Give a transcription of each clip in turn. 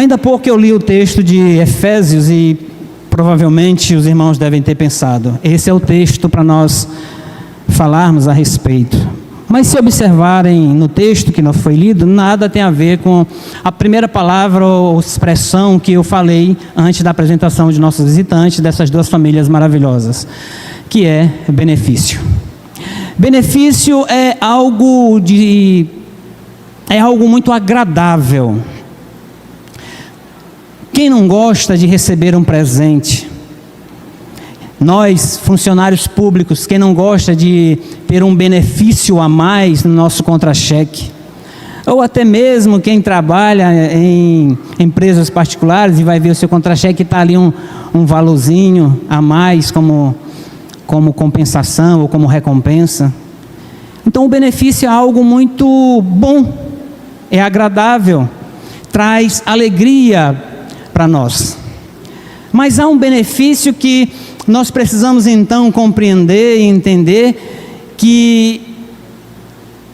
Ainda há pouco eu li o texto de Efésios e provavelmente os irmãos devem ter pensado, esse é o texto para nós falarmos a respeito. Mas se observarem no texto que não foi lido, nada tem a ver com a primeira palavra ou expressão que eu falei antes da apresentação de nossos visitantes, dessas duas famílias maravilhosas, que é benefício. Benefício é algo muito agradável. Quem não gosta de receber um presente? Nós, funcionários públicos, quem não gosta de ter um benefício a mais no nosso contra-cheque? Ou até mesmo quem trabalha em empresas particulares e vai ver o seu contra-cheque, está ali um valorzinho a mais como compensação ou como recompensa. Então o benefício é algo muito bom, é agradável, traz alegria para nós. Mas há um benefício que nós precisamos então compreender e entender que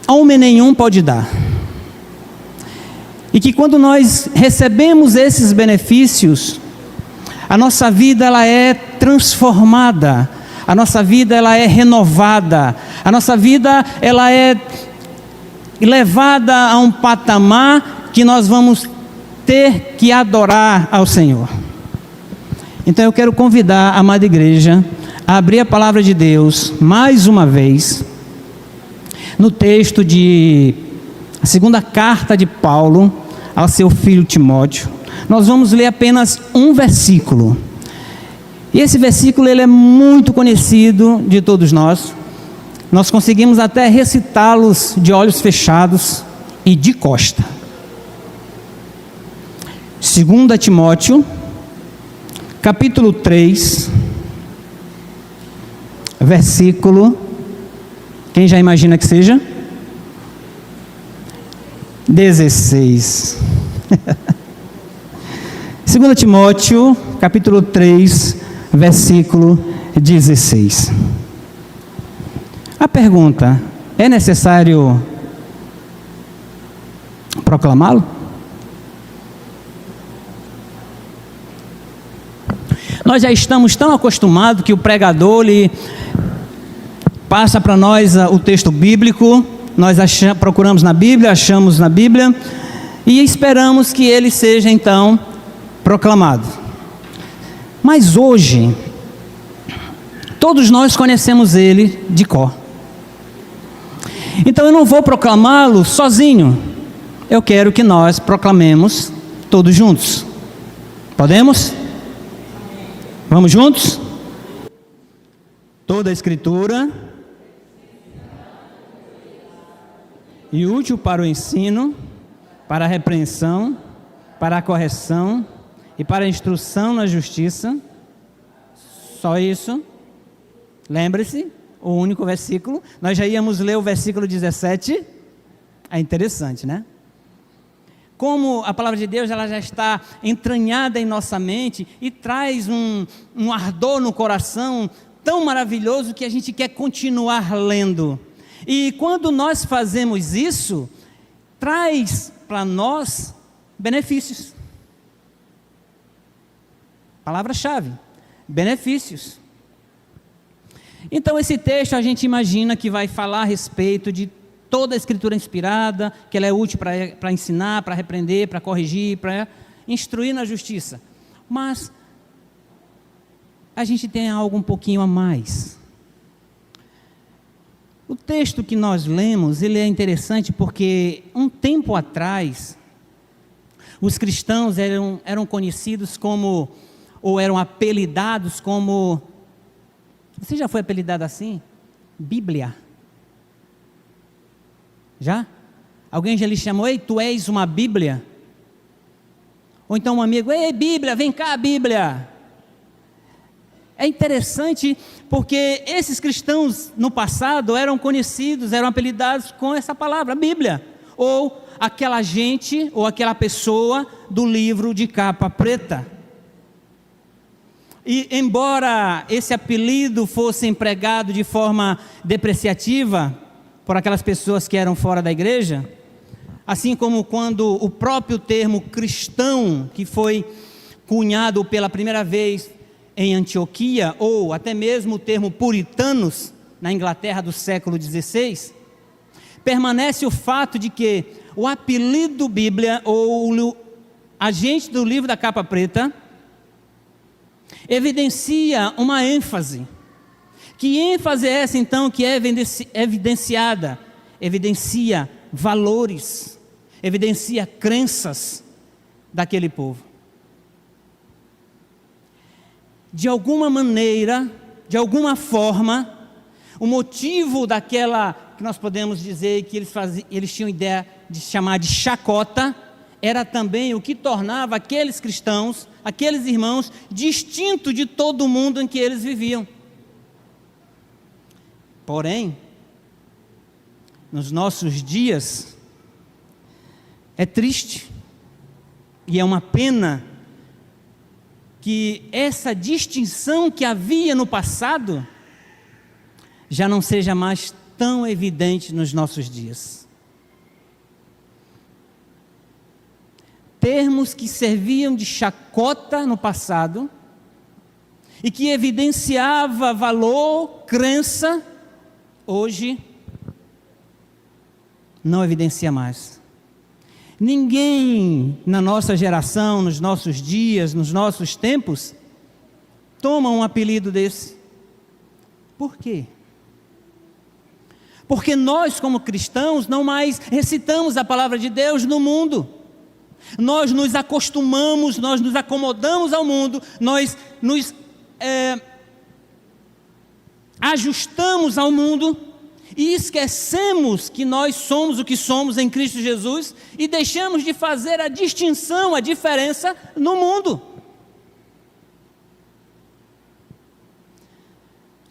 homem nenhum pode dar. E que quando nós recebemos esses benefícios, a nossa vida ela é transformada, a nossa vida ela é renovada, a nossa vida ela é levada a um patamar que nós vamos ter que adorar ao Senhor. Então eu quero convidar a amada igreja a abrir a palavra de Deus mais uma vez no texto de a segunda carta de Paulo ao seu filho Timóteo. Nós vamos ler apenas um versículo. E esse versículo ele é muito conhecido de todos nós. Nós conseguimos até recitá-los de olhos fechados e de costa. 2 Timóteo, capítulo 3, versículo, quem já imagina que seja? 16. 2 Timóteo, capítulo 3, versículo 16. A pergunta, é necessário proclamá-lo? Nós já estamos tão acostumados que o pregador ele passa para nós o texto bíblico, nós procuramos na Bíblia, achamos na Bíblia e esperamos que ele seja então proclamado. Mas hoje, todos nós conhecemos ele de cor. Então eu não vou proclamá-lo sozinho, eu quero que nós proclamemos todos juntos. Podemos? Vamos juntos? Toda a Escritura e útil para o ensino, para a repreensão, para a correção e para a instrução na justiça. Só isso. Lembre-se, o único versículo. Nós já íamos ler o versículo 17. É interessante, né? Como a palavra de Deus ela já está entranhada em nossa mente e traz um ardor no coração tão maravilhoso que a gente quer continuar lendo. E quando nós fazemos isso, traz para nós benefícios. Palavra-chave, benefícios. Então esse texto a gente imagina que vai falar a respeito de toda a Escritura inspirada, que ela é útil para ensinar, para repreender, para corrigir, para instruir na justiça. Mas a gente tem algo um pouquinho a mais. O texto que nós lemos, ele é interessante porque um tempo atrás, os cristãos eram conhecidos como, ou eram apelidados como, você já foi apelidado assim? Bíblia. Já? Alguém já lhe chamou, ei, tu és uma Bíblia? Ou então um amigo, ei, Bíblia, vem cá, Bíblia. É interessante porque esses cristãos no passado eram conhecidos, eram apelidados com essa palavra, Bíblia. Ou aquela gente, ou aquela pessoa do livro de capa preta. E embora esse apelido fosse empregado de forma depreciativa por aquelas pessoas que eram fora da igreja, assim como quando o próprio termo cristão, que foi cunhado pela primeira vez em Antioquia, ou até mesmo o termo puritanos, na Inglaterra do século XVI, permanece o fato de que o apelido Bíblia, ou o agente do livro da capa preta, evidencia uma ênfase. Que ênfase é essa então que é evidenciada? Evidencia valores, evidencia crenças daquele povo. De alguma maneira, de alguma forma, o motivo daquela, que nós podemos dizer que eles tinham ideia de chamar de chacota, era também o que tornava aqueles cristãos, aqueles irmãos, distinto de todo o mundo em que eles viviam. Porém, nos nossos dias, é triste e é uma pena que essa distinção que havia no passado já não seja mais tão evidente nos nossos dias. Termos que serviam de chacota no passado e que evidenciava valor, crença, hoje não evidencia mais. Ninguém na nossa geração, nos nossos dias, nos nossos tempos, toma um apelido desse. Por quê? Porque nós, como cristãos, não mais recitamos a palavra de Deus no mundo. Nós nos acostumamos, nós nos acomodamos ao mundo, nós nos ajustamos ao mundo e esquecemos que nós somos o que somos em Cristo Jesus e deixamos de fazer a distinção, a diferença no mundo.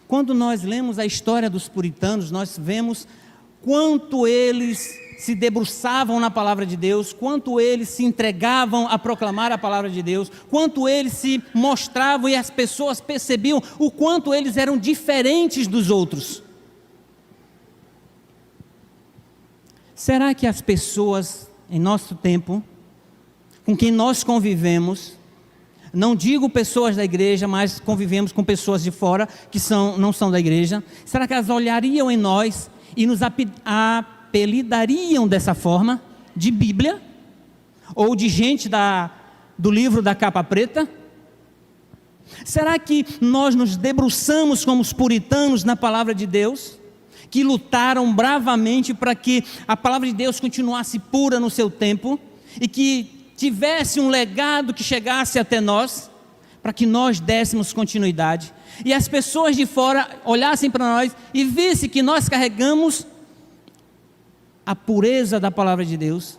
Quando nós lemos a história dos puritanos, nós vemos quanto eles se debruçavam na palavra de Deus, quanto eles se entregavam a proclamar a palavra de Deus, quanto eles se mostravam e as pessoas percebiam o quanto eles eram diferentes dos outros. Será que as pessoas em nosso tempo, com quem nós convivemos, não digo pessoas da igreja, mas convivemos com pessoas de fora que não são da igreja, será que elas olhariam em nós e nos apelidariam dessa forma, de Bíblia, ou de gente do livro da capa preta? Será que nós nos debruçamos como os puritanos na palavra de Deus, que lutaram bravamente para que a palavra de Deus continuasse pura no seu tempo, e que tivesse um legado que chegasse até nós, para que nós dessemos continuidade, e as pessoas de fora olhassem para nós e vissem que nós carregamos a pureza da palavra de Deus,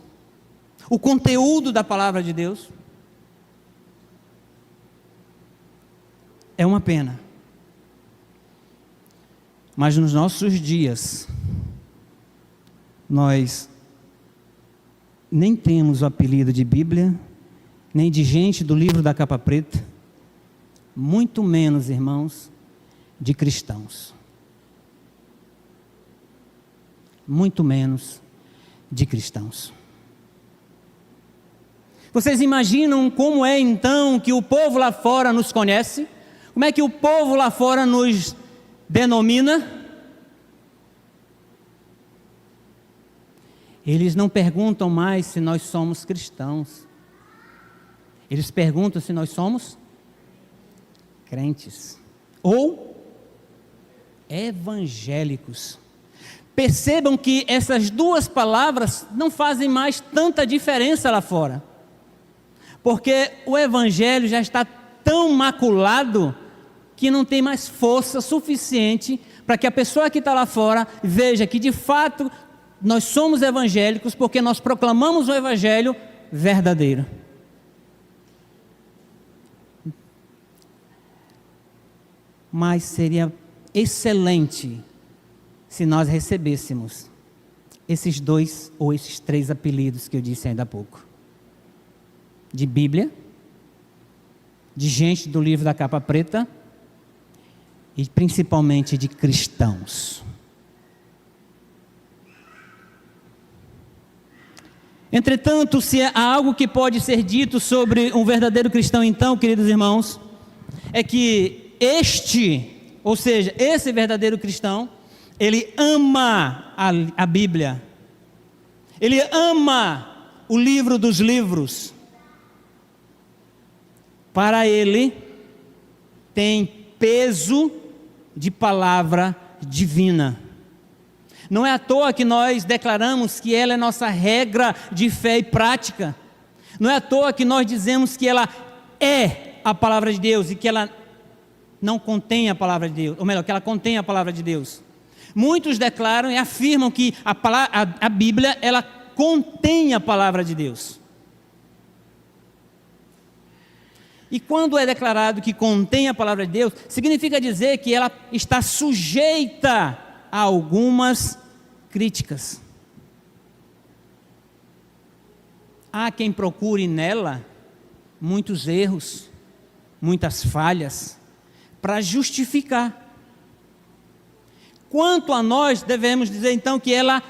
o conteúdo da palavra de Deus? É uma pena. Mas nos nossos dias, nós nem temos o apelido de Bíblia, nem de gente do livro da capa preta, muito menos, irmãos, de cristãos. Muito menos de cristãos. Vocês imaginam como é então que o povo lá fora nos conhece? Como é que o povo lá fora nos denomina? Eles não perguntam mais se nós somos cristãos. Eles perguntam se nós somos crentes ou evangélicos. Percebam que essas duas palavras não fazem mais tanta diferença lá fora, porque o evangelho já está tão maculado que não tem mais força suficiente para que a pessoa que está lá fora veja que de fato nós somos evangélicos, porque nós proclamamos o evangelho verdadeiro. Mas seria excelente se nós recebêssemos esses dois ou esses três apelidos que eu disse ainda há pouco: de Bíblia, de gente do livro da capa preta e principalmente de cristãos. Entretanto, se há algo que pode ser dito sobre um verdadeiro cristão, então, queridos irmãos, é que ou seja, esse verdadeiro cristão, ele ama a Bíblia, ele ama o livro dos livros. Para ele, tem peso de palavra divina. Não é à toa que nós declaramos que ela é nossa regra de fé e prática. Não é à toa que nós dizemos que ela é a palavra de Deus e que ela não contém a palavra de Deus, ou melhor, que ela contém a palavra de Deus. Muitos declaram e afirmam que a Bíblia, ela contém a palavra de Deus. E quando é declarado que contém a palavra de Deus, significa dizer que ela está sujeita a algumas críticas. Há quem procure nela muitos erros, muitas falhas, para justificar. Quanto a nós, devemos dizer então que ela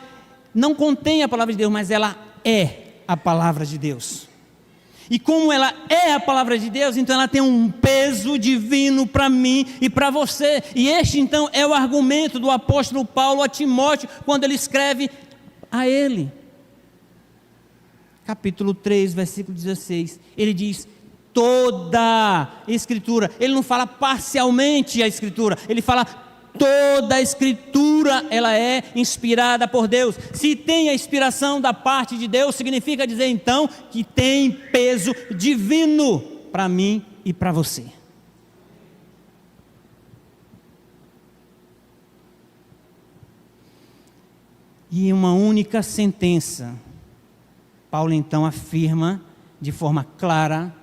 não contém a palavra de Deus, mas ela é a palavra de Deus. E como ela é a palavra de Deus, então ela tem um peso divino para mim e para você. E este então é o argumento do apóstolo Paulo a Timóteo, quando ele escreve a ele. Capítulo 3, versículo 16. Ele diz: toda Escritura. Ele não fala parcialmente a Escritura, ele fala toda a Escritura, ela é inspirada por Deus. Se tem a inspiração da parte de Deus, significa dizer então que tem peso divino para mim e para você. E uma única sentença, Paulo então afirma de forma clara,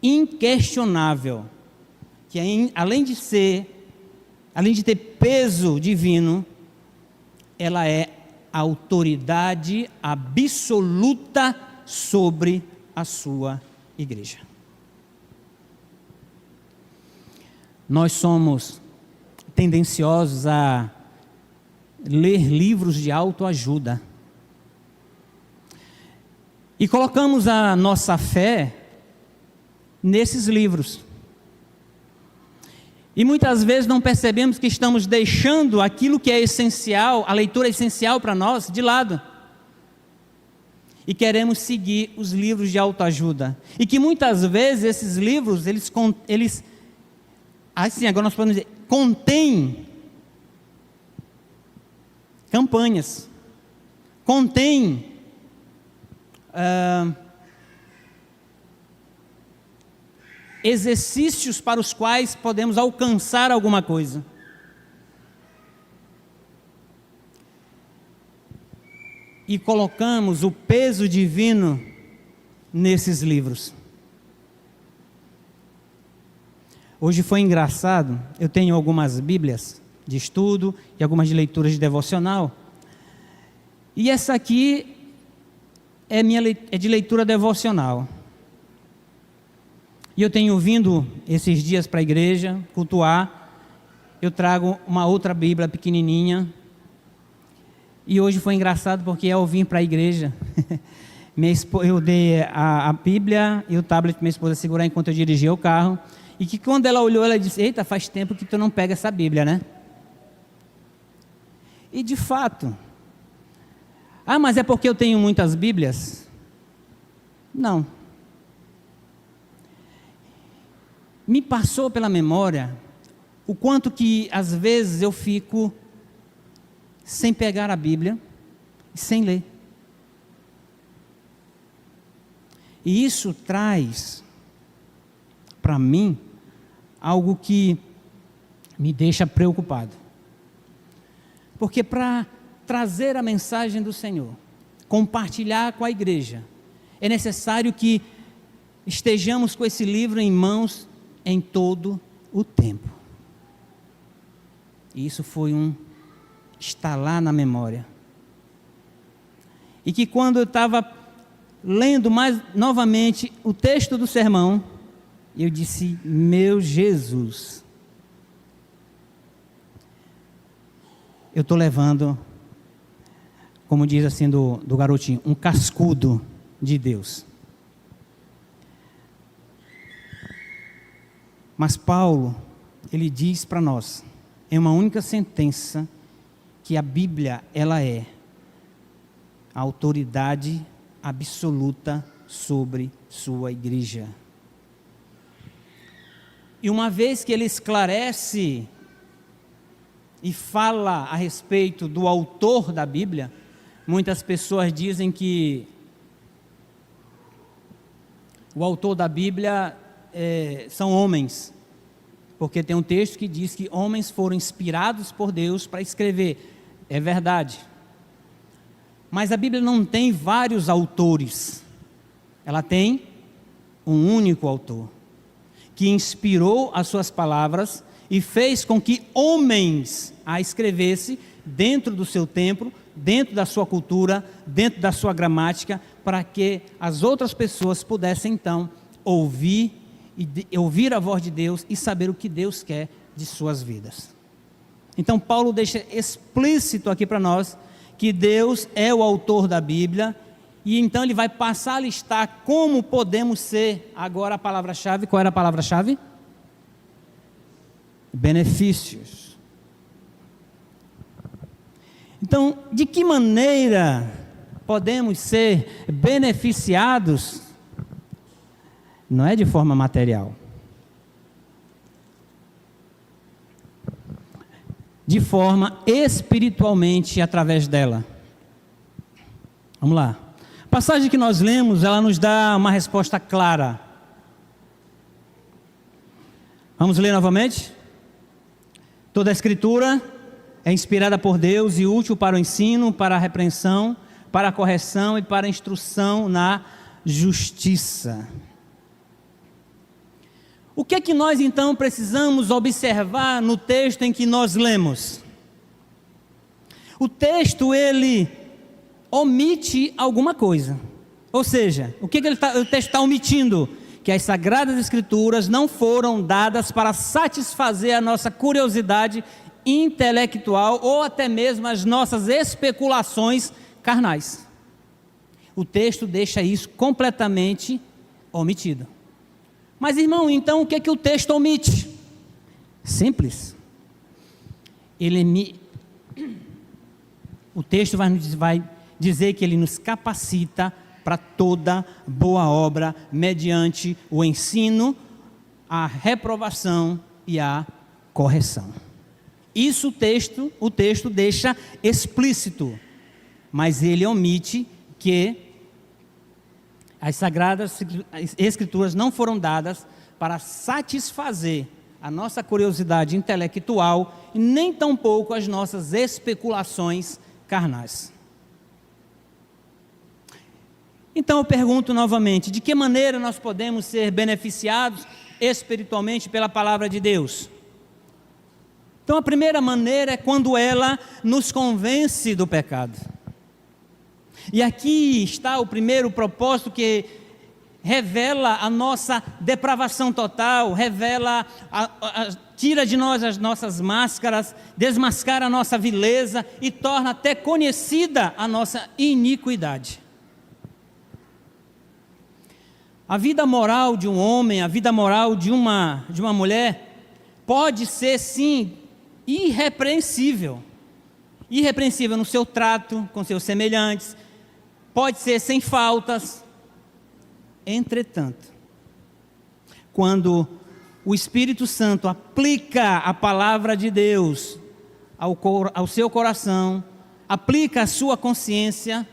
inquestionável, que além de ter peso divino, ela é autoridade absoluta sobre a sua igreja. Nós somos tendenciosos a ler livros de autoajuda e colocamos a nossa fé nesses livros. E muitas vezes não percebemos que estamos deixando aquilo que é essencial, a leitura essencial para nós, de lado. E queremos seguir os livros de autoajuda. E que muitas vezes esses livros, eles assim, agora nós podemos dizer, contêm campanhas, contêm exercícios para os quais podemos alcançar alguma coisa. E colocamos o peso divino nesses livros. Hoje foi engraçado, eu tenho algumas bíblias de estudo e algumas de leituras de devocional, e essa aqui é de leitura devocional. E eu tenho vindo esses dias para a igreja, cultuar, eu trago uma outra Bíblia pequenininha, e hoje foi engraçado porque ao vir para a igreja, eu dei a Bíblia e o tablet para minha esposa segurar enquanto eu dirigia o carro, e que quando ela olhou, ela disse: eita, faz tempo que tu não pega essa Bíblia, né? E de fato, mas é porque eu tenho muitas Bíblias? Não. Me passou pela memória o quanto que às vezes eu fico sem pegar a Bíblia e sem ler. E isso traz para mim algo que me deixa preocupado. Porque para trazer a mensagem do Senhor, compartilhar com a igreja, é necessário que estejamos com esse livro em mãos em todo o tempo. E isso foi estalar na memória. E que quando eu estava lendo novamente o texto do sermão, eu disse: meu Jesus, eu estou levando como diz assim do garotinho, um cascudo de Deus. Mas Paulo, ele diz para nós, em uma única sentença, que a Bíblia, ela é a autoridade absoluta sobre sua igreja. E uma vez que ele esclarece e fala a respeito do autor da Bíblia, muitas pessoas dizem que o autor da Bíblia são homens, porque tem um texto que diz que homens foram inspirados por Deus para escrever. É verdade. Mas a Bíblia não tem vários autores, ela tem um único autor, que inspirou as suas palavras e fez com que homens a escrevessem dentro do seu tempo, dentro da sua cultura, dentro da sua gramática, para que as outras pessoas pudessem então ouvir a voz de Deus e saber o que Deus quer de suas vidas. Então Paulo deixa explícito aqui para nós que Deus é o autor da Bíblia, e então ele vai passar a listar como podemos ser, agora a palavra-chave, qual era a palavra-chave? Benefícios. Então, de que maneira podemos ser beneficiados? Não é de forma material. De forma espiritualmente através dela. Vamos lá. A passagem que nós lemos, ela nos dá uma resposta clara. Vamos ler novamente? Toda a Escritura é inspirada por Deus e útil para o ensino, para a repreensão, para a correção e para a instrução na justiça. O que é que nós então precisamos observar no texto em que nós lemos? O texto, ele omite alguma coisa. Ou seja, o que o texto está omitindo? Que as Sagradas Escrituras não foram dadas para satisfazer a nossa curiosidade intelectual ou até mesmo as nossas especulações carnais. O texto deixa isso completamente omitido. Mas, irmão, então o que é que o texto omite? Simples. O texto vai dizer que ele nos capacita para toda boa obra, mediante o ensino, a reprovação e a correção. Isso o texto deixa explícito, mas ele omite que as Sagradas Escrituras não foram dadas para satisfazer a nossa curiosidade intelectual e nem tampouco as nossas especulações carnais. Então eu pergunto novamente, de que maneira nós podemos ser beneficiados espiritualmente pela palavra de Deus? Então a primeira maneira é quando ela nos convence do pecado. E aqui está o primeiro propósito, que revela a nossa depravação total, tira de nós as nossas máscaras, desmascara a nossa vileza e torna até conhecida a nossa iniquidade. A vida moral de um homem, a vida moral de uma mulher, pode ser sim irrepreensível. Irrepreensível no seu trato com seus semelhantes, pode ser sem faltas. Entretanto, quando o Espírito Santo aplica a palavra de Deus ao seu coração, aplica a sua consciência,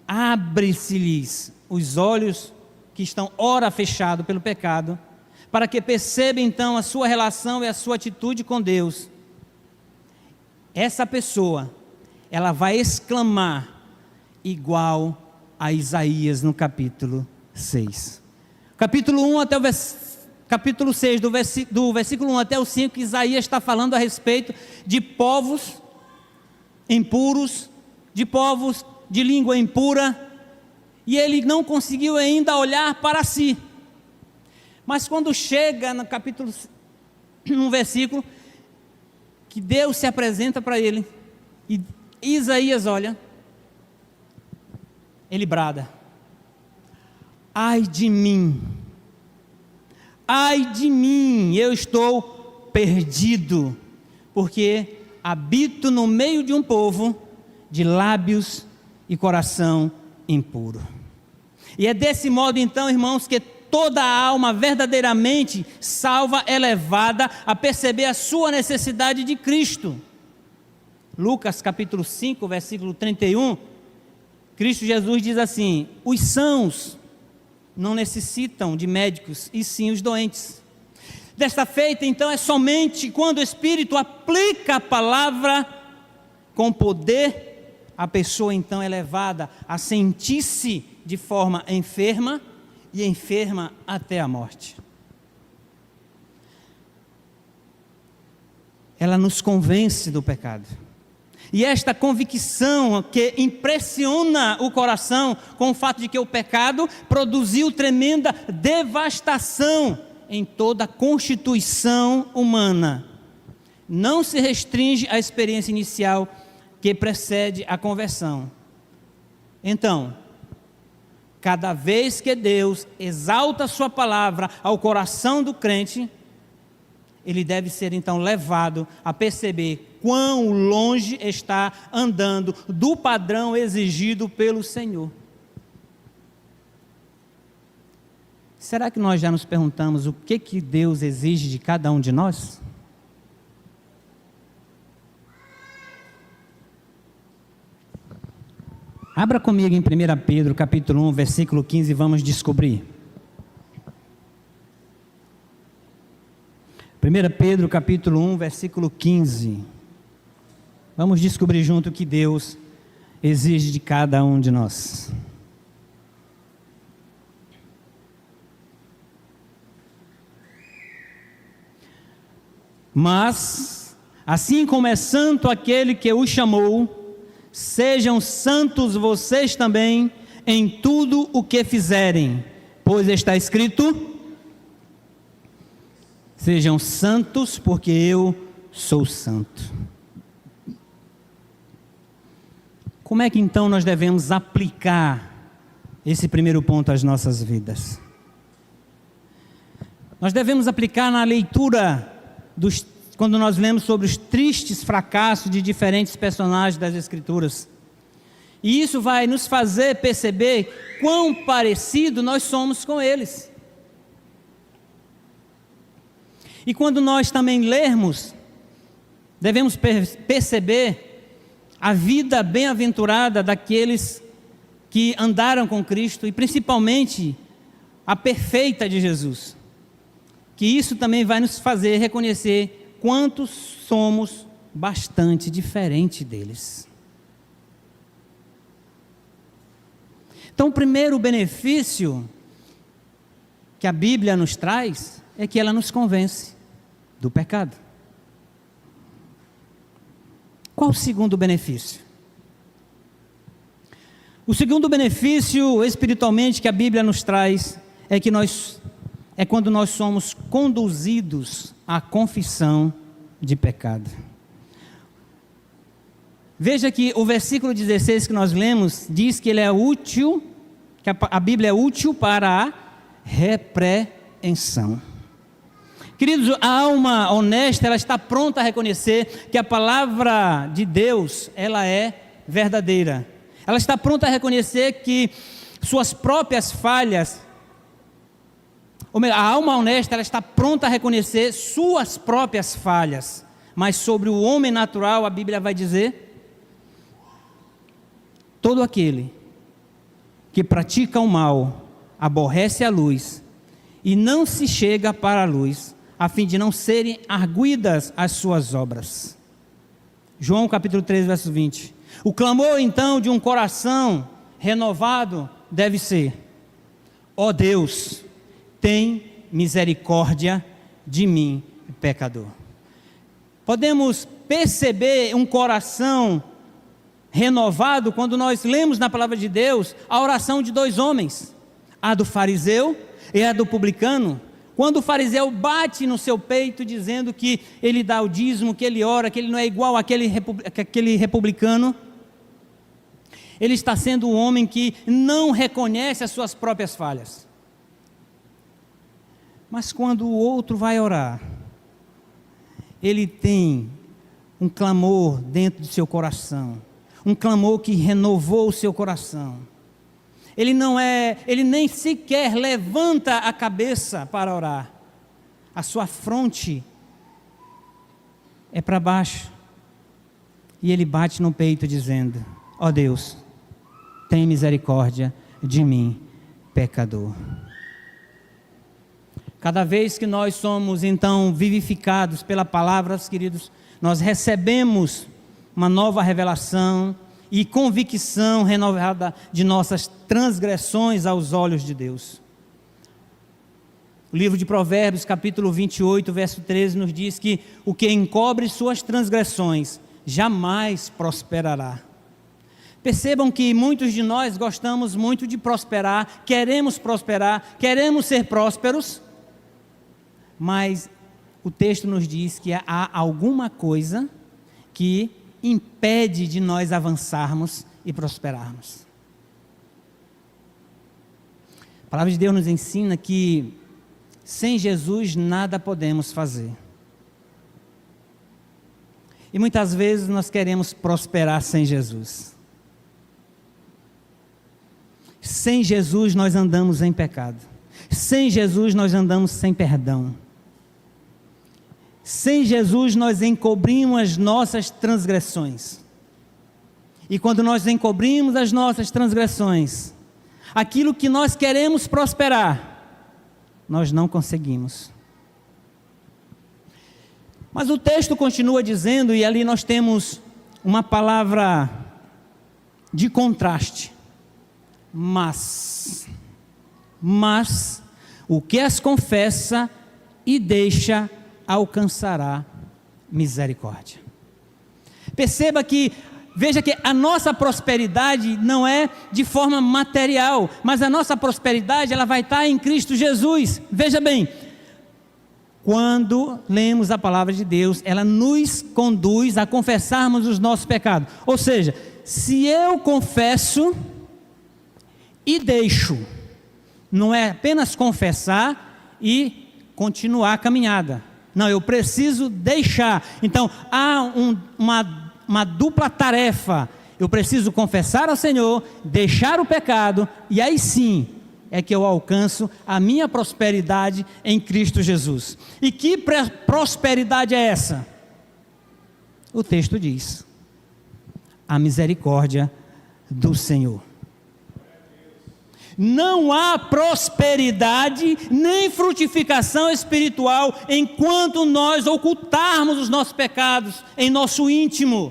abre-se-lhes os olhos que estão ora fechados pelo pecado, para que perceba então a sua relação e a sua atitude com Deus. Essa pessoa, ela vai exclamar igual a Isaías no capítulo 6. Capítulo 1 até o capítulo 6, do versículo 1 até o 5, Isaías está falando a respeito de povos impuros, de povos de língua impura, e ele não conseguiu ainda olhar para si. Mas quando chega no capítulo, num versículo, que Deus se apresenta para ele, e Isaías olha, ele brada: ai de mim, eu estou perdido, porque habito no meio de um povo de lábios e coração impuro. E é desse modo então, irmãos, que toda a alma verdadeiramente salva é levada a perceber a sua necessidade de Cristo. Lucas capítulo 5, versículo 31, Cristo Jesus diz assim: os sãos não necessitam de médicos, e sim os doentes. Desta feita, então, é somente quando o Espírito aplica a palavra com poder, a pessoa então é levada a sentir-se de forma enferma, e enferma até a morte. Ela nos convence do pecado. E esta convicção que impressiona o coração com o fato de que o pecado produziu tremenda devastação em toda a constituição humana, não se restringe à experiência inicial que precede a conversão. Então, cada vez que Deus exalta a sua palavra ao coração do crente, ele deve ser então levado a perceber quão longe está andando do padrão exigido pelo Senhor. Será que nós já nos perguntamos o que Deus exige de cada um de nós? Abra comigo em 1 Pedro capítulo 1, versículo 15, vamos descobrir. 1 Pedro capítulo 1, versículo 15. Vamos descobrir junto o que Deus exige de cada um de nós. Mas, assim como é santo aquele que o chamou, sejam santos vocês também em tudo o que fizerem, pois está escrito: sejam santos, porque eu sou santo. Como é que então nós devemos aplicar esse primeiro ponto às nossas vidas? Nós devemos aplicar na leitura quando nós lemos sobre os tristes fracassos de diferentes personagens das Escrituras. E isso vai nos fazer perceber quão parecido nós somos com eles. E quando nós também lermos, devemos perceber a vida bem-aventurada daqueles que andaram com Cristo, e principalmente a perfeita de Jesus. Que isso também vai nos fazer reconhecer quantos somos bastante diferentes deles. Então, o primeiro benefício que a Bíblia nos traz é que ela nos convence do pecado. Qual o segundo benefício? O segundo benefício espiritualmente que a Bíblia nos traz é quando nós somos conduzidos à confissão de pecado. Veja que o versículo 16 que nós lemos diz que ele é útil, que a Bíblia é útil para a repreensão. Queridos, a alma honesta, ela está pronta a reconhecer que a palavra de Deus, ela é verdadeira. Ela está pronta a reconhecer que suas próprias falhas, ou melhor, a alma honesta, ela está pronta a reconhecer suas próprias falhas. Mas sobre o homem natural, a Bíblia vai dizer: todo aquele que pratica o mal, aborrece a luz e não se chega para a luz, a fim de não serem arguidas as suas obras. João capítulo 3, verso 20. O clamor então de um coração renovado deve ser: ó Deus, tem misericórdia de mim, pecador. Podemos perceber um coração renovado quando nós lemos na palavra de Deus a oração de dois homens, a do fariseu e a do publicano. Quando o fariseu bate no seu peito dizendo que ele dá o dízimo, que ele ora, que ele não é igual àquele republicano, Ele está sendo um homem que não reconhece as suas próprias falhas. Mas quando o outro vai orar, ele tem um clamor dentro do seu coração, um clamor que renovou o seu coração. Ele nem sequer levanta a cabeça para orar. A sua fronte é para baixo. E ele bate no peito dizendo: ó Deus, tem misericórdia de mim, pecador. Cada vez que nós somos então vivificados pela palavra, queridos, nós recebemos uma nova revelação e convicção renovada de nossas transgressões aos olhos de Deus. O livro de Provérbios, capítulo 28, verso 13, nos diz que o que encobre suas transgressões jamais prosperará. Percebam que muitos de nós gostamos muito de prosperar, queremos ser prósperos, mas o texto nos diz que há alguma coisa que impede de nós avançarmos e prosperarmos. A palavra de Deus nos ensina que sem Jesus nada podemos fazer. E muitas vezes nós queremos prosperar sem Jesus. Sem Jesus nós andamos em pecado. Sem Jesus nós andamos sem perdão. Sem Jesus nós encobrimos as nossas transgressões. E quando nós encobrimos as nossas transgressões, aquilo que nós queremos prosperar, nós não conseguimos. Mas o texto continua dizendo, e ali nós temos uma palavra de contraste. Mas o que as confessa e deixa alcançará misericórdia. Perceba que, veja que a nossa prosperidade não é de forma material, mas a nossa prosperidade ela vai estar em Cristo Jesus. Veja bem, quando lemos a palavra de Deus, ela nos conduz a confessarmos os nossos pecados. Ou seja, se eu confesso e deixo, não é apenas confessar e continuar a caminhada. Não, eu preciso deixar. Então, há uma dupla tarefa. Eu preciso confessar ao Senhor, deixar o pecado, e aí sim é que eu alcanço a minha prosperidade em Cristo Jesus. E que prosperidade é essa? O texto diz: a misericórdia do Senhor. Não há prosperidade nem frutificação espiritual enquanto nós ocultarmos os nossos pecados em nosso íntimo,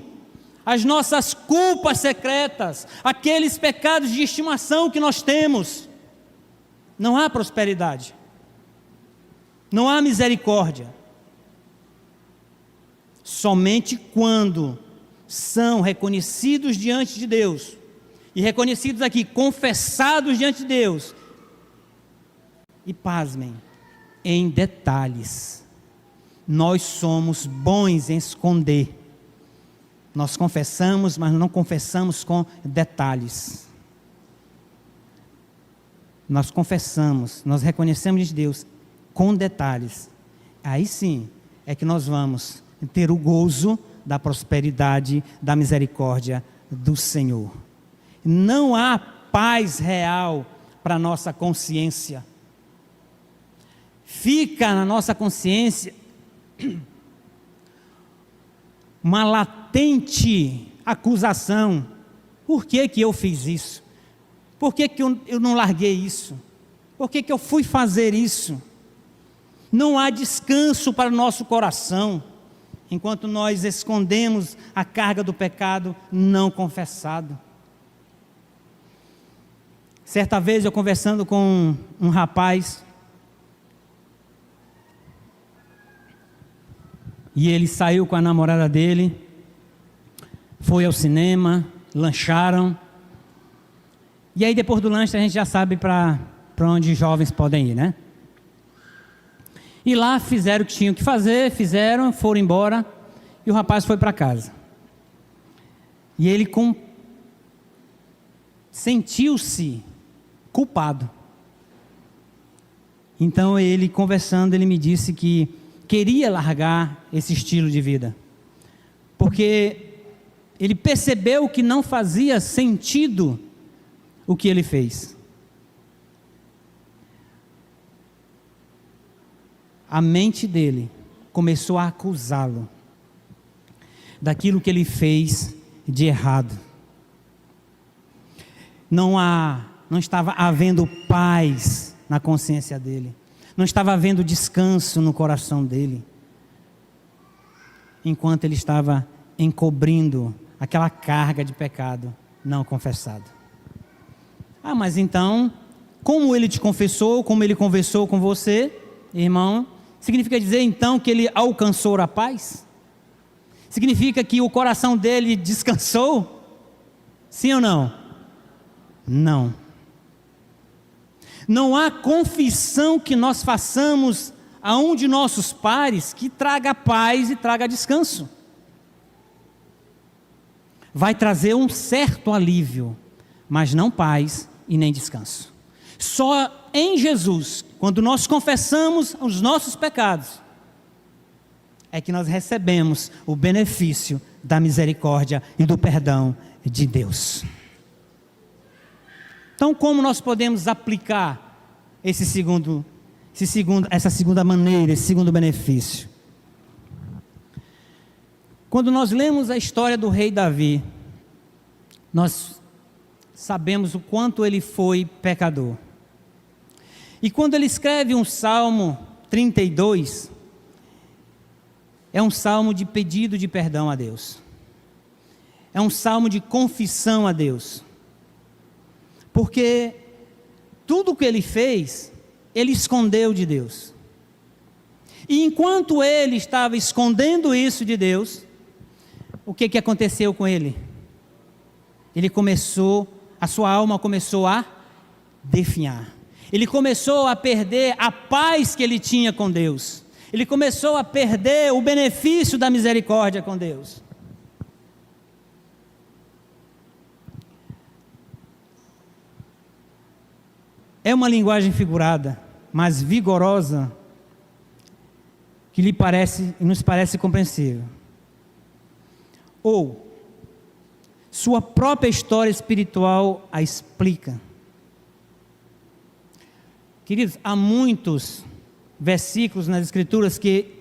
as nossas culpas secretas, aqueles pecados de estimação que nós temos. Não há prosperidade, não há misericórdia. Somente quando são reconhecidos diante de Deus, e reconhecidos aqui, confessados diante de Deus, e pasmem, em detalhes. Nós somos bons em esconder. Nós confessamos, mas não confessamos com detalhes. Nós confessamos, nós reconhecemos de Deus com detalhes. Aí sim é que nós vamos ter o gozo da prosperidade, da misericórdia do Senhor. Não há paz real para a nossa consciência. Fica na nossa consciência uma latente acusação. Por que eu fiz isso? Por que eu não larguei isso? Por que eu fui fazer isso? Não há descanso para o nosso coração, enquanto nós escondemos a carga do pecado não confessado. Certa vez eu conversando com um rapaz, e ele saiu com a namorada dele, foi ao cinema, lancharam, e aí depois do lanche a gente já sabe para onde jovens podem ir, né? E lá fizeram o que tinham que fazer, foram embora, e o rapaz foi para casa. E ele com sentiu-se culpado. Então ele, conversando, ele me disse que queria largar esse estilo de vida, porque ele percebeu que não fazia sentido o que ele fez. A mente dele começou a acusá-lo daquilo que ele fez de errado. Não estava havendo paz na consciência dele. Não estava havendo descanso no coração dele. Enquanto ele estava encobrindo aquela carga de pecado não confessado. Mas então, como ele te confessou, como ele conversou com você, irmão, significa dizer então que ele alcançou a paz? Significa que o coração dele descansou? Sim ou não? Não. Não há confissão que nós façamos a um de nossos pares que traga paz e traga descanso. Vai trazer um certo alívio, mas não paz e nem descanso. Só em Jesus, quando nós confessamos os nossos pecados, é que nós recebemos o benefício da misericórdia e do perdão de Deus. Então, como nós podemos aplicar essa segunda maneira, esse segundo benefício? Quando nós lemos a história do rei Davi, nós sabemos o quanto ele foi pecador. E quando ele escreve um Salmo 32, é um salmo de pedido de perdão a Deus. É um salmo de confissão a Deus. Porque tudo o que ele fez, ele escondeu de Deus. E enquanto ele estava escondendo isso de Deus, o que aconteceu com ele? A sua alma começou a definhar. Ele começou a perder a paz que ele tinha com Deus. Ele começou a perder o benefício da misericórdia com Deus. É uma linguagem figurada, mas vigorosa, que nos parece compreensível. Ou, sua própria história espiritual a explica. Queridos, há muitos versículos nas Escrituras que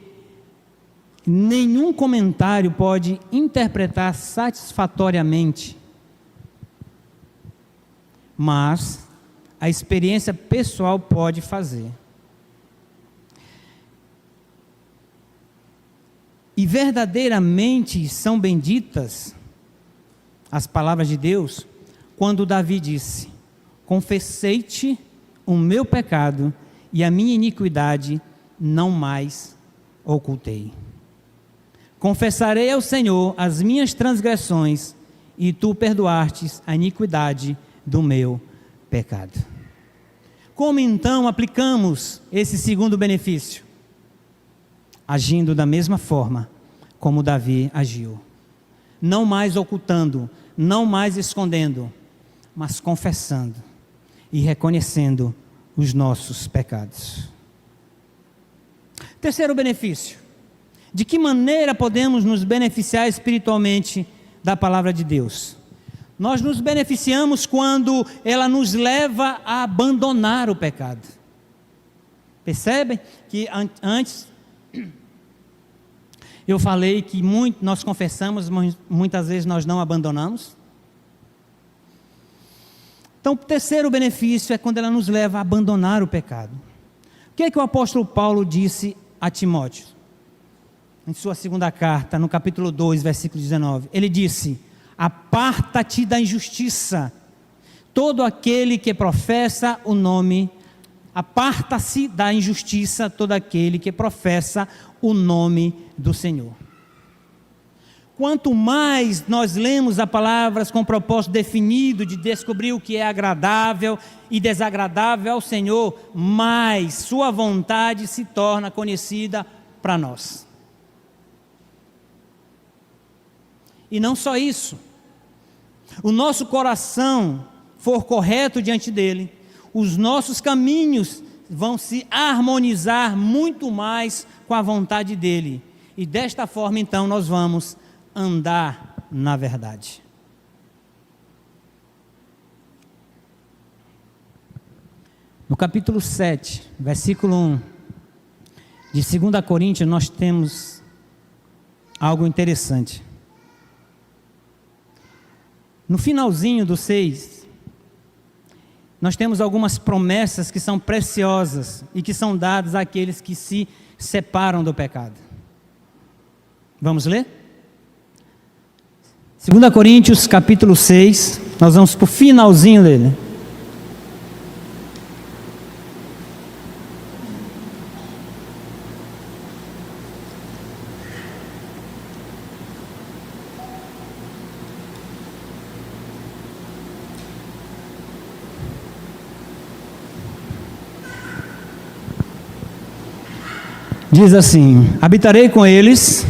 nenhum comentário pode interpretar satisfatoriamente, mas a experiência pessoal pode fazer. E verdadeiramente são benditas as palavras de Deus, quando Davi disse: confessei-te o meu pecado e a minha iniquidade não mais ocultei. Confessarei ao Senhor as minhas transgressões e tu perdoastes a iniquidade do meu pecado. Como então aplicamos esse segundo benefício? Agindo da mesma forma como Davi agiu. Não mais ocultando, não mais escondendo, mas confessando e reconhecendo os nossos pecados. Terceiro benefício: de que maneira podemos nos beneficiar espiritualmente da palavra de Deus? Nós nos beneficiamos quando ela nos leva a abandonar o pecado. Percebem que antes eu falei que nós confessamos, mas muitas vezes nós não abandonamos? Então, o terceiro benefício é quando ela nos leva a abandonar o pecado. O que é que o apóstolo Paulo disse a Timóteo? Em sua segunda carta, no capítulo 2, versículo 19. Ele disse: aparta-te da injustiça, todo aquele que professa o nome, aparta-se da injustiça todo aquele que professa o nome do Senhor. Quanto mais nós lemos as palavras com propósito definido de descobrir o que é agradável e desagradável ao Senhor, mais sua vontade se torna conhecida para nós. E não só isso, o nosso coração for correto diante dele, os nossos caminhos vão se harmonizar muito mais com a vontade dele. E desta forma, então, nós vamos andar na verdade. No capítulo 7, versículo 1 de 2 Coríntios, nós temos algo interessante. No finalzinho do 6, nós temos algumas promessas que são preciosas e que são dadas àqueles que se separam do pecado. Vamos ler? 2 Coríntios capítulo 6, nós vamos para o finalzinho dele. Diz assim: habitarei com eles,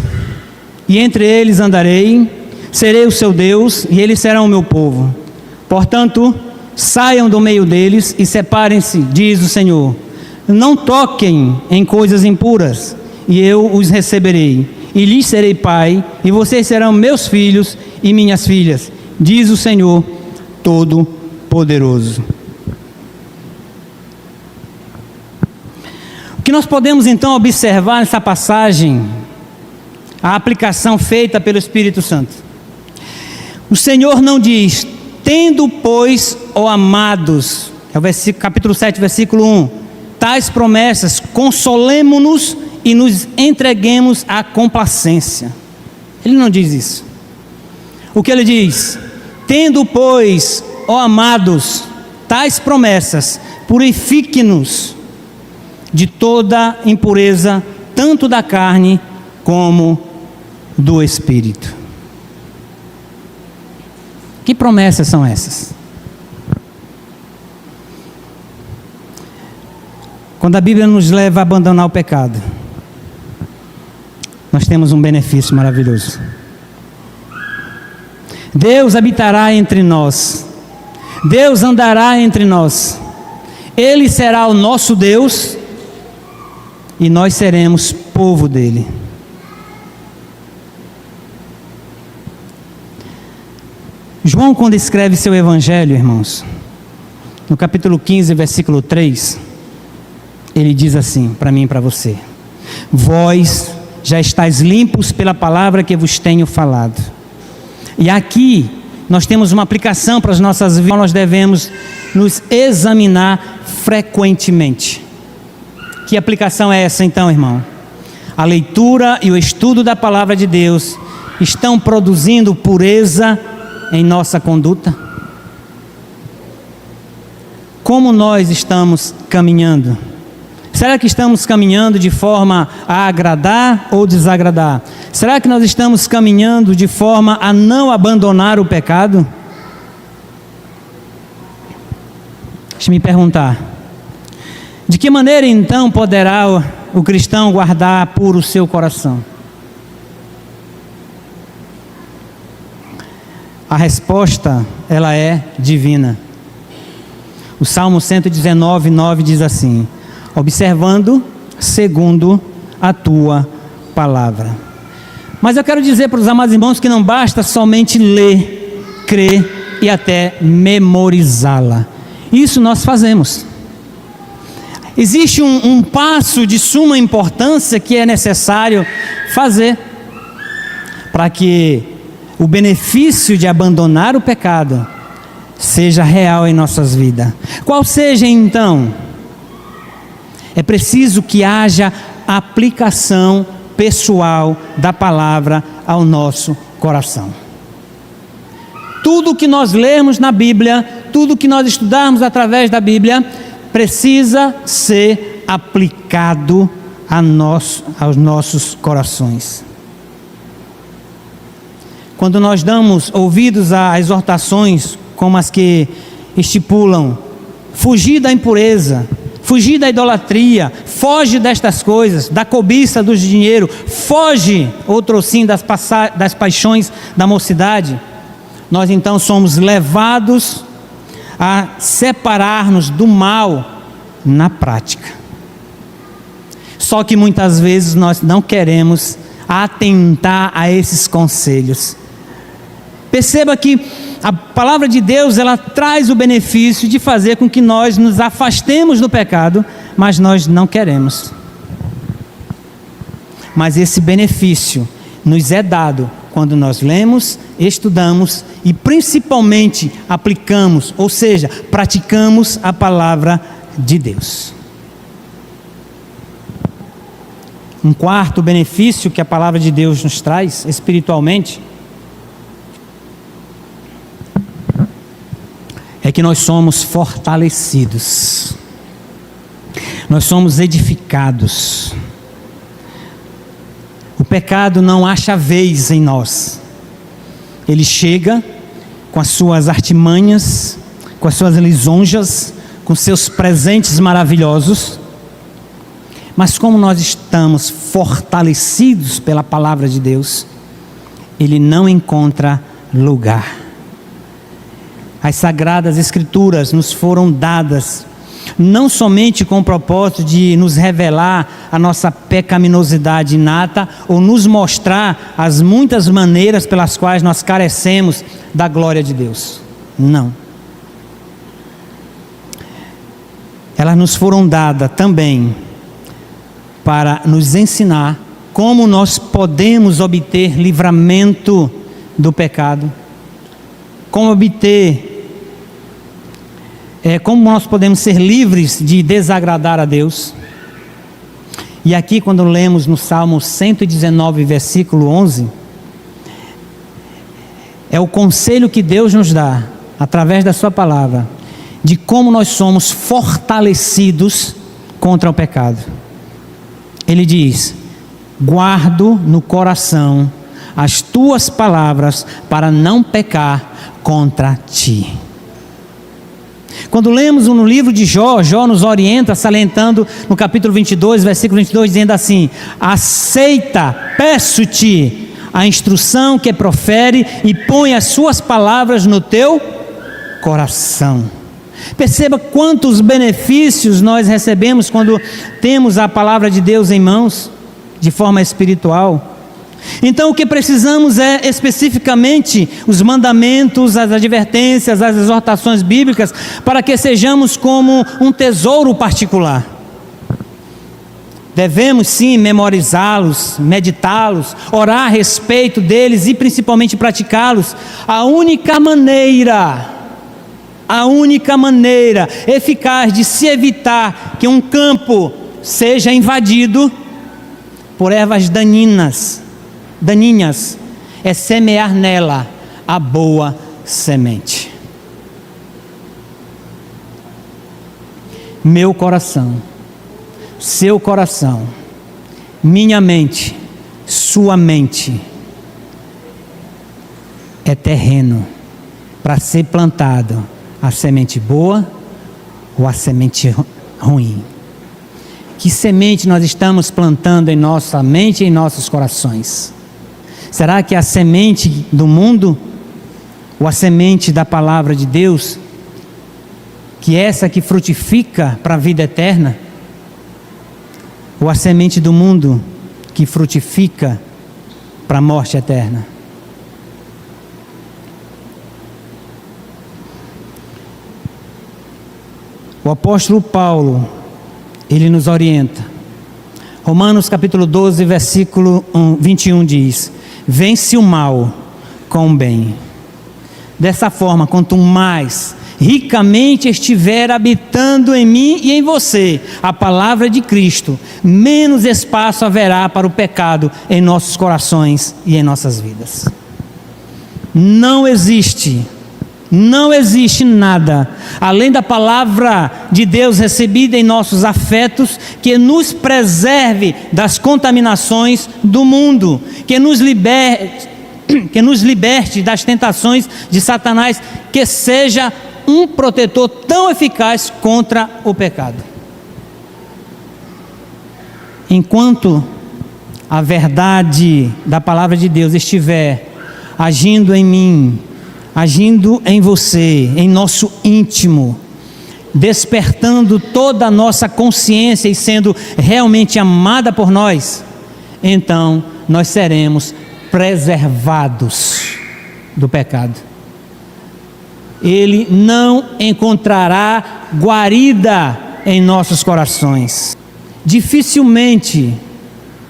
e entre eles andarei, serei o seu Deus, e eles serão o meu povo. Portanto, saiam do meio deles e separem-se, diz o Senhor. Não toquem em coisas impuras, e eu os receberei, e lhes serei pai, e vocês serão meus filhos e minhas filhas, diz o Senhor Todo-Poderoso. O que nós podemos então observar nessa passagem, a aplicação feita pelo Espírito Santo. O Senhor não diz: tendo, pois, ó amados, é o capítulo 7, versículo 1, tais promessas, consolemo-nos e nos entreguemos à complacência. Ele não diz isso. O que ele diz? Tendo, pois, ó amados, tais promessas, purifique-nos de toda impureza, tanto da carne como do Espírito. Que promessas são essas? Quando a Bíblia nos leva a abandonar o pecado, nós temos um benefício maravilhoso. Deus habitará entre nós, Deus andará entre nós, Ele será o nosso Deus, e nós seremos povo dele. João, quando escreve seu evangelho, irmãos, no capítulo 15, versículo 3, ele diz assim, para mim e para você: vós já estáis limpos pela palavra que vos tenho falado. E aqui nós temos uma aplicação para as nossas vidas. Nós devemos nos examinar frequentemente. Que aplicação é essa então, irmão? A leitura e o estudo da palavra de Deus estão produzindo pureza em nossa conduta? Como nós estamos caminhando? Será que estamos caminhando de forma a agradar ou desagradar? Será que nós estamos caminhando de forma a não abandonar o pecado? Deixa-me perguntar: de que maneira então poderá o cristão guardar puro o seu coração? A resposta, ela é divina. O Salmo 119, 9 diz assim: observando segundo a tua palavra. Mas eu quero dizer para os amados irmãos que não basta somente ler, crer e até memorizá-la. Isso nós fazemos. Existe um passo de suma importância que é necessário fazer para que o benefício de abandonar o pecado seja real em nossas vidas. Qual seja então? É preciso que haja aplicação pessoal da palavra ao nosso coração. Tudo que nós lemos na Bíblia, tudo que nós estudarmos através da Bíblia, precisa ser aplicado aos nossos corações. Quando nós damos ouvidos a exortações como as que estipulam fugir da impureza, fugir da idolatria, foge destas coisas, da cobiça do dinheiro, foge, outrossim, das paixões da mocidade, nós então somos levados a separar-nos do mal na prática. Só que muitas vezes nós não queremos atentar a esses conselhos. Perceba que a palavra de Deus, ela traz o benefício de fazer com que nós nos afastemos do pecado, mas nós não queremos. Mas esse benefício nos é dado quando nós lemos, estudamos e principalmente aplicamos, ou seja, praticamos a palavra de Deus. Um quarto benefício que a palavra de Deus nos traz espiritualmente é que nós somos fortalecidos, nós somos edificados. O pecado não acha vez em nós, ele chega com as suas artimanhas, com as suas lisonjas, com seus presentes maravilhosos, mas como nós estamos fortalecidos pela palavra de Deus, ele não encontra lugar. As Sagradas Escrituras nos foram dadas não somente com o propósito de nos revelar a nossa pecaminosidade inata ou nos mostrar as muitas maneiras pelas quais nós carecemos da glória de Deus. Não. Elas nos foram dadas também para nos ensinar como nós podemos obter livramento do pecado, como nós podemos ser livres de desagradar a Deus. E aqui, quando lemos no Salmo 119, versículo 11, é o conselho que Deus nos dá, através da sua palavra, de como nós somos fortalecidos contra o pecado. Ele diz: guardo no coração as tuas palavras para não pecar contra ti. Quando lemos no livro de Jó, Jó nos orienta, salientando no capítulo 22, versículo 22, dizendo assim: aceita, peço-te, a instrução que profere e põe as suas palavras no teu coração. Perceba quantos benefícios nós recebemos quando temos a palavra de Deus em mãos, de forma espiritual. Então o que precisamos é especificamente os mandamentos, as advertências, as exortações bíblicas, para que sejamos como um tesouro particular. Devemos sim memorizá-los, meditá-los, orar a respeito deles e principalmente praticá-los. A única maneira eficaz de se evitar que um campo seja invadido por ervas daninhas é semear nela a boa semente. Meu coração, seu coração, minha mente, sua mente é terreno para ser plantado a semente boa ou a semente ruim. Que semente nós estamos plantando em nossa mente e em nossos corações? Será que é a semente do mundo ou a semente da palavra de Deus, que é essa que frutifica para a vida eterna? Ou a semente do mundo que frutifica para a morte eterna? O apóstolo Paulo, ele nos orienta. Romanos capítulo 12, versículo 21 diz: vence o mal com o bem. Dessa forma, quanto mais ricamente estiver habitando em mim e em você a palavra de Cristo, menos espaço haverá para o pecado em nossos corações e em nossas vidas. Não existe nada além da palavra de Deus recebida em nossos afetos que nos preserve das contaminações do mundo, que nos liberte das tentações de Satanás, que seja um protetor tão eficaz contra o pecado. Enquanto a verdade da palavra de Deus estiver agindo em mim, agindo em você, em nosso íntimo, despertando toda a nossa consciência e sendo realmente amada por nós, então nós seremos preservados do pecado. Ele não encontrará guarida em nossos corações. Dificilmente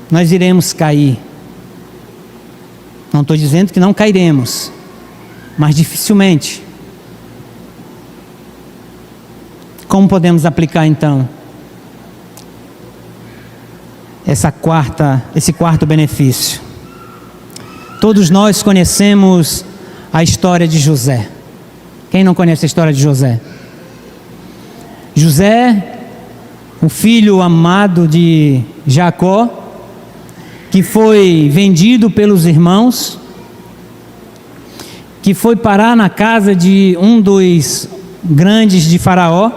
nós iremos cair. Não estou dizendo que não cairemos, mas dificilmente. Como podemos aplicar então esse quarto benefício? Todos nós conhecemos a história de José. Quem não conhece a história de José? José, o filho amado de Jacó, que foi vendido pelos irmãos, que foi parar na casa de um dos grandes de Faraó,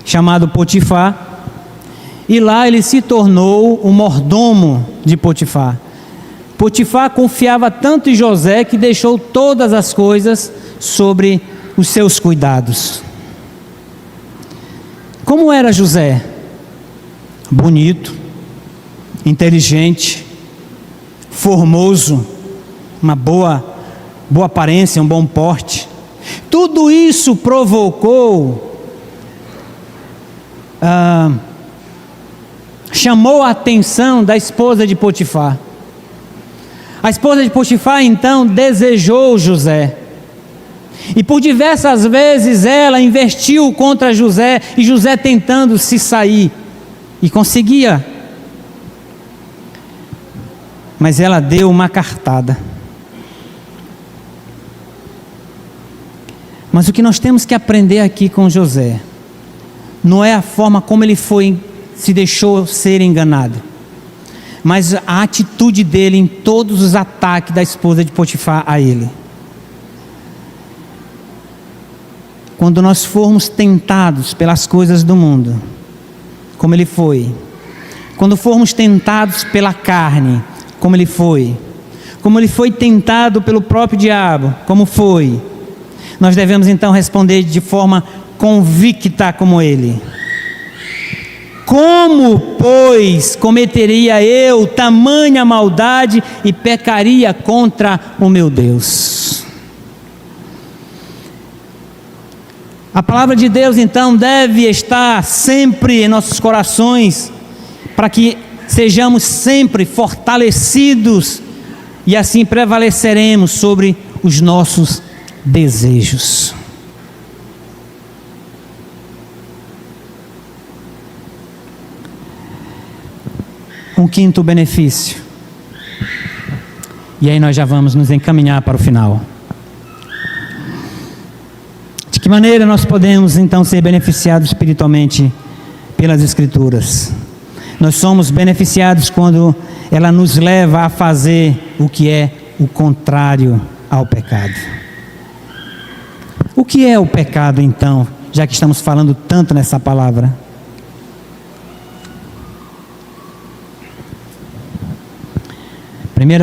chamado Potifar, e lá ele se tornou o mordomo de Potifar. Potifar confiava tanto em José que deixou todas as coisas sobre os seus cuidados. Como era José? Bonito, inteligente, formoso, uma boa aparência, um bom porte. Tudo isso provocou, chamou a atenção da esposa de Potifar. A esposa de Potifar então desejou José, e por diversas vezes ela investiu contra José, e José tentando se sair, e conseguia, mas ela deu uma cartada. Mas o que nós temos que aprender aqui com José não é a forma como ele se deixou ser enganado, mas a atitude dele em todos os ataques da esposa de Potifar a ele. Quando nós formos tentados pelas coisas do mundo, como ele foi, quando formos tentados pela carne, como ele foi tentado pelo próprio diabo, como foi, nós devemos então responder de forma convicta como ele. Como, pois, cometeria eu tamanha maldade e pecaria contra o meu Deus? A palavra de Deus então deve estar sempre em nossos corações, para que sejamos sempre fortalecidos e assim prevaleceremos sobre os nossos desejos. Um quinto benefício, e aí nós já vamos nos encaminhar para o final. De que maneira nós podemos então ser beneficiados espiritualmente pelas Escrituras? Nós somos beneficiados quando ela nos leva a fazer o que é o contrário ao pecado. O que é o pecado então, já que estamos falando tanto nessa palavra?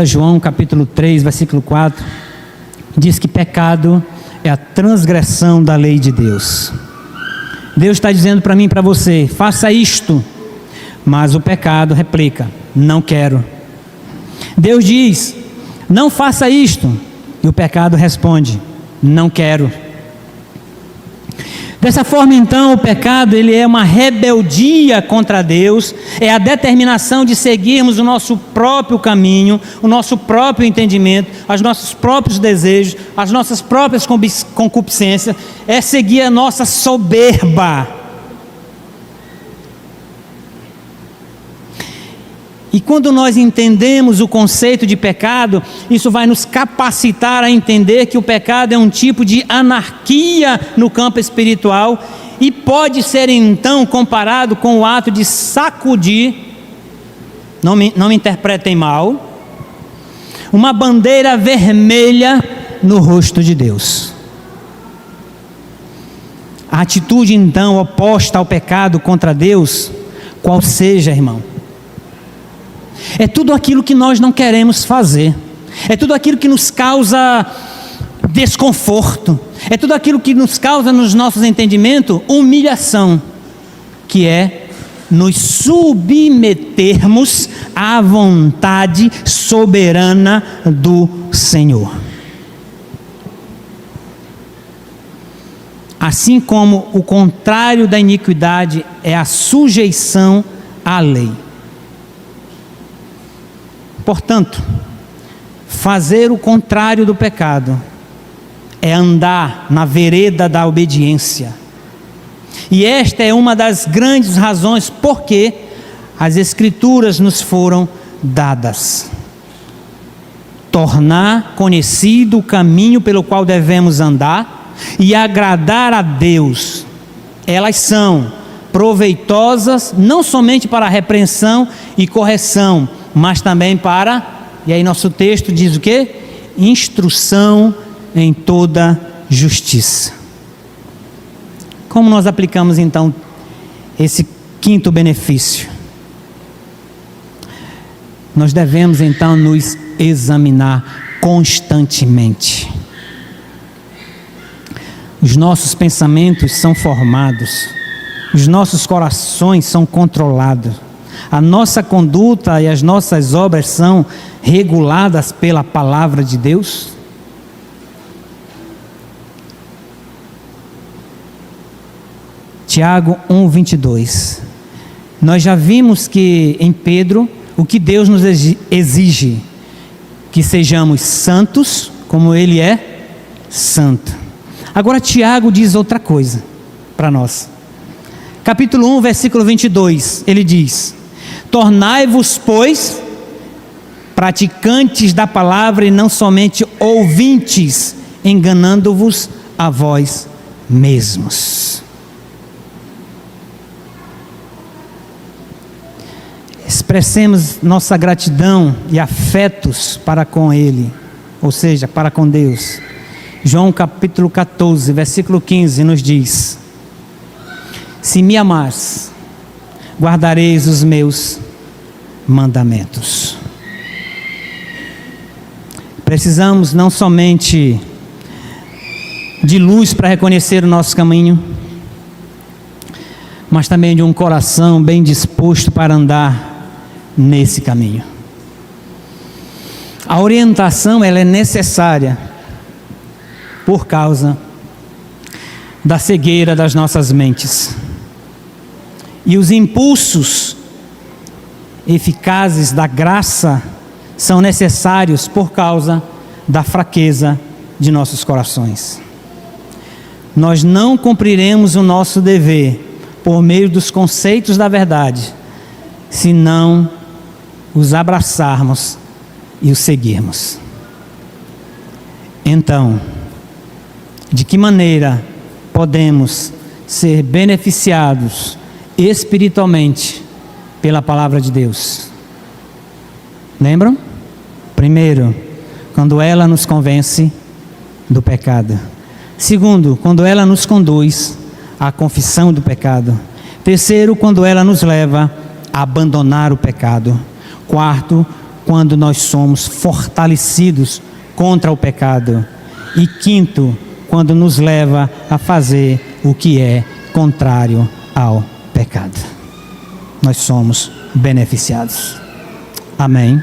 João capítulo 3, versículo 4, diz que pecado é a transgressão da lei de Deus. Deus está dizendo para mim e para você, faça isto, mas o pecado replica, não quero. Deus diz, não faça isto, e o pecado responde, não quero. Dessa forma então o pecado ele é uma rebeldia contra Deus, é a determinação de seguirmos o nosso próprio caminho, o nosso próprio entendimento, os nossos próprios desejos, as nossas próprias concupiscências, é seguir a nossa soberba. E quando nós entendemos o conceito de pecado, isso vai nos capacitar a entender que o pecado é um tipo de anarquia no campo espiritual e pode ser então comparado com o ato de sacudir, não me interpretem mal, uma bandeira vermelha no rosto de Deus. A atitude então oposta ao pecado contra Deus, qual seja, irmão, é tudo aquilo que nós não queremos fazer, é tudo aquilo que nos causa desconforto, é tudo aquilo que nos causa nos nossos entendimentos humilhação, que é nos submetermos à vontade soberana do Senhor. Assim como o contrário da iniquidade é a sujeição à lei. Portanto, fazer o contrário do pecado é andar na vereda da obediência. E esta é uma das grandes razões por que as Escrituras nos foram dadas. Tornar conhecido o caminho pelo qual devemos andar e agradar a Deus. Elas são proveitosas não somente para a repreensão e correção, mas também para, e aí nosso texto diz o quê? Instrução em toda justiça. Como nós aplicamos então esse quinto benefício? Nós devemos então nos examinar constantemente. Os nossos pensamentos são formados, os nossos corações são controlados, a nossa conduta e as nossas obras são reguladas pela palavra de Deus. Tiago 1:22. Nós já vimos que em Pedro o que Deus nos exige, que sejamos santos como Ele é santo. Agora Tiago diz outra coisa para nós. Capítulo 1, versículo 22, ele diz: tornai-vos, pois, praticantes da palavra e não somente ouvintes, enganando-vos a vós mesmos. Expressemos nossa gratidão e afetos para com Ele, ou seja, para com Deus. João capítulo 14, versículo 15 nos diz: se me amares, guardareis os meus mandamentos. Precisamos não somente de luz para reconhecer o nosso caminho, mas também de um coração bem disposto para andar nesse caminho. A orientação ela é necessária por causa da cegueira das nossas mentes. E os impulsos eficazes da graça são necessários por causa da fraqueza de nossos corações. Nós não cumpriremos o nosso dever por meio dos conceitos da verdade, se não os abraçarmos e os seguirmos. Então, de que maneira podemos ser beneficiados espiritualmente pela palavra de Deus? Lembram? Primeiro, quando ela nos convence do pecado. Segundo, quando ela nos conduz à confissão do pecado. Terceiro, quando ela nos leva a abandonar o pecado. Quarto, quando nós somos fortalecidos contra o pecado. E quinto, quando nos leva a fazer o que é contrário ao pecado. Nós somos beneficiados. Amém.